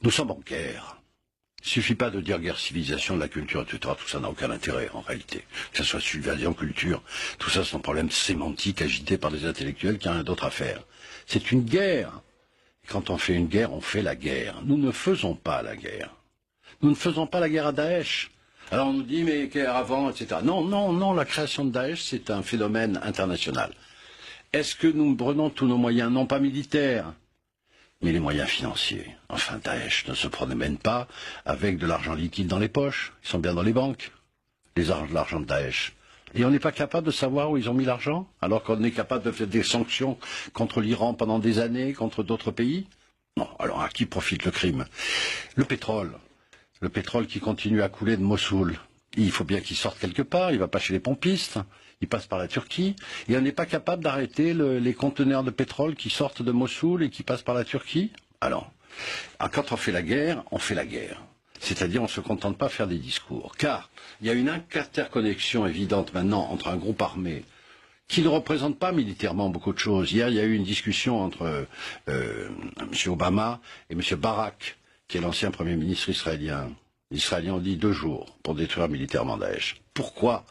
Nous sommes en guerre. Il ne suffit pas de dire guerre civilisation, de la culture, etc. Tout ça n'a aucun intérêt en réalité. Que ce soit subversion, culture, tout ça sont problèmes sémantiques agités par des intellectuels qui n'ont rien d'autre à faire. C'est une guerre. Et quand on fait une guerre, on fait la guerre. Nous ne faisons pas la guerre. Nous ne faisons pas la guerre à Daesh. Alors on nous dit, mais guerre avant, etc. Non, non, non, la création de Daesh, c'est un phénomène international. Est-ce que nous prenons tous nos moyens, non pas militaires, mais les moyens financiers? Enfin, Daesh ne se promène pas avec de l'argent liquide dans les poches. Ils sont bien dans les banques, l'argent de Daesh. Et on n'est pas capable de savoir où ils ont mis l'argent, alors qu'on est capable de faire des sanctions contre l'Iran pendant des années, contre d'autres pays? Non, alors à qui profite le crime? Le pétrole qui continue à couler de Mossoul, il faut bien qu'il sorte quelque part, il ne va pas chez les pompistes, il passe par la Turquie, et on n'est pas capable d'arrêter les conteneurs de pétrole qui sortent de Mossoul et qui passent par la Turquie? Alors, quand on fait la guerre, on fait la guerre. C'est-à-dire, on ne se contente pas de faire des discours. Car il y a une interconnexion évidente maintenant entre un groupe armé qui ne représente pas militairement beaucoup de choses. Hier, il y a eu une discussion entre M. Obama et M. Barak, qui est l'ancien Premier ministre israélien. Les Israéliens ont dit 2 jours pour détruire militairement Daesh. Pourquoi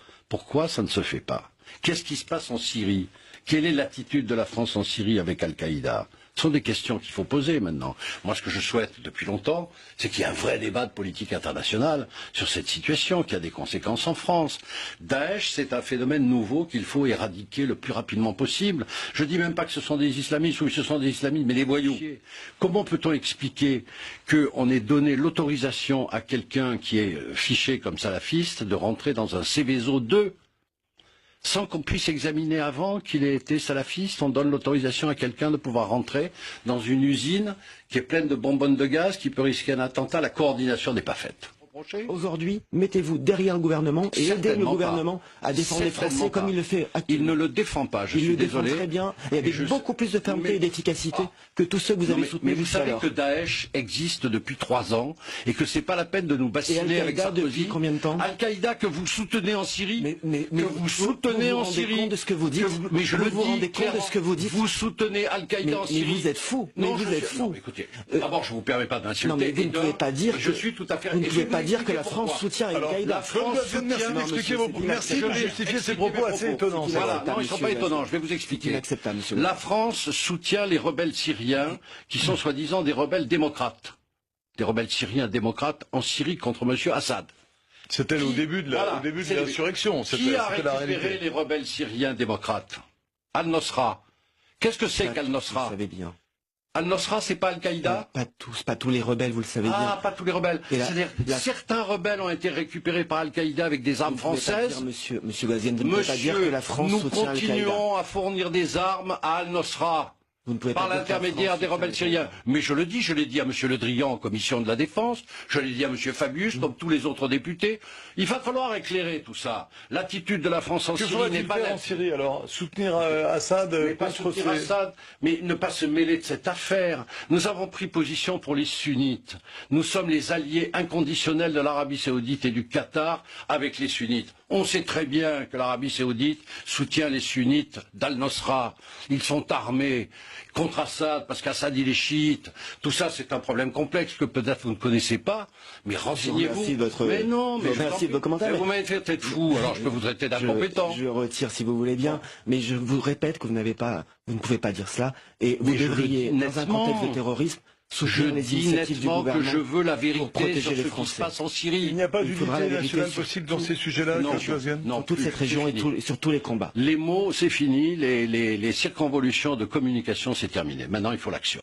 ça ne se fait pas? Qu'est-ce qui se passe en Syrie? Quelle est l'attitude de la France en Syrie avec Al-Qaïda? Ce sont des questions qu'il faut poser maintenant. Moi, ce que je souhaite depuis longtemps, c'est qu'il y ait un vrai débat de politique internationale sur cette situation qui a des conséquences en France. Daesh, c'est un phénomène nouveau qu'il faut éradiquer le plus rapidement possible. Je ne dis même pas que ce sont des islamistes ou que ce sont des islamistes, mais des voyous. Comment peut-on expliquer qu'on ait donné l'autorisation à quelqu'un qui est fiché comme salafiste de rentrer dans un Céveso 2 sans qu'on puisse examiner avant qu'il ait été salafiste? On donne l'autorisation à quelqu'un de pouvoir rentrer dans une usine qui est pleine de bonbonnes de gaz, qui peut risquer un attentat. La coordination n'est pas faite. Aujourd'hui, mettez-vous derrière le gouvernement et aidez le gouvernement à défendre les Français comme il le fait actuellement. Il ne le défend pas, je suis désolé. Il le défend très bien et avec beaucoup plus de fermeté et d'efficacité que tous ceux que vous avez soutenus. Mais vous savez que Daesh existe depuis 3 ans et que c'est pas la peine de nous bassiner avec Sarkozy. Depuis combien de temps? Al-Qaïda que vous soutenez en Syrie, vous soutenez en Syrie de ce que vous dites. Mais je le dis, vous vous rendez compte de ce que vous dites. Vous soutenez Al-Qaïda en Syrie. Mais vous êtes fou. Mais vous êtes fou. Écoutez, d'abord je vous permets pas d'insulter. Non mais vous ne pouvez pas dire. Je suis tout à fait. Vous ne pouvez pas dire que la France soutient Al-Qaïda. Merci d'expliquer vos propos. Merci de justifier ces propos assez étonnants. Voilà, non, ils ne sont pas étonnants, je vais vous expliquer. Inacceptable, monsieur. La France soutient les rebelles syriens qui sont soi-disant des rebelles démocrates. Des rebelles syriens démocrates en Syrie contre M. Assad. C'était au début de l'insurrection. Qui a récupéré les rebelles syriens démocrates? Al-Nosra. Qu'est-ce que c'est qu'Al-Nosra? Vous savez bien. Al-Nosra, c'est pas Al-Qaïda? Pas tous les rebelles, vous le savez bien. Ah, pas tous les rebelles. C'est-à-dire, certains rebelles ont été récupérés par Al-Qaïda avec des armes françaises. Monsieur Ghazouani, vous ne pouvez pas dire que la France soutient Al-Qaïda. Nous continuons à fournir des armes à Al-Nosra. Par l'intermédiaire des rebelles syriens. Mais je le dis, je l'ai dit à M. Le Drian en commission de la défense, je l'ai dit à M. Fabius, comme tous les autres députés. Il va falloir éclairer tout ça. L'attitude de la France en Syrie n'est pas... en Syrie alors? Soutenir Assad contre Assad, mais ne pas se mêler de cette affaire. Nous avons pris position pour les sunnites. Nous sommes les alliés inconditionnels de l'Arabie saoudite et du Qatar avec les sunnites. On sait très bien que l'Arabie saoudite soutient les sunnites d'Al-Nosra. Ils sont armés contre Assad, parce qu'Assad il est chiite. Tout ça, c'est un problème complexe que peut-être vous ne connaissez pas, mais renseignez-vous. Mais non, mais merci de vos commentaires. Vous m'avez fait tête fou, alors je peux vous traiter d'incompétent. Je retire si vous voulez bien, mais je vous répète que vous ne pouvez pas dire cela, et vous devriez, dans un contexte de terrorisme, je dis nettement que je veux la vérité sur ce qui se passe en Syrie. Il n'y a pas d'unité nationale possible dans ces sujets-là, dans toute cette région et sur tous les combats. Les mots, c'est fini, les circonvolutions de communication, c'est terminé. Maintenant, il faut l'action.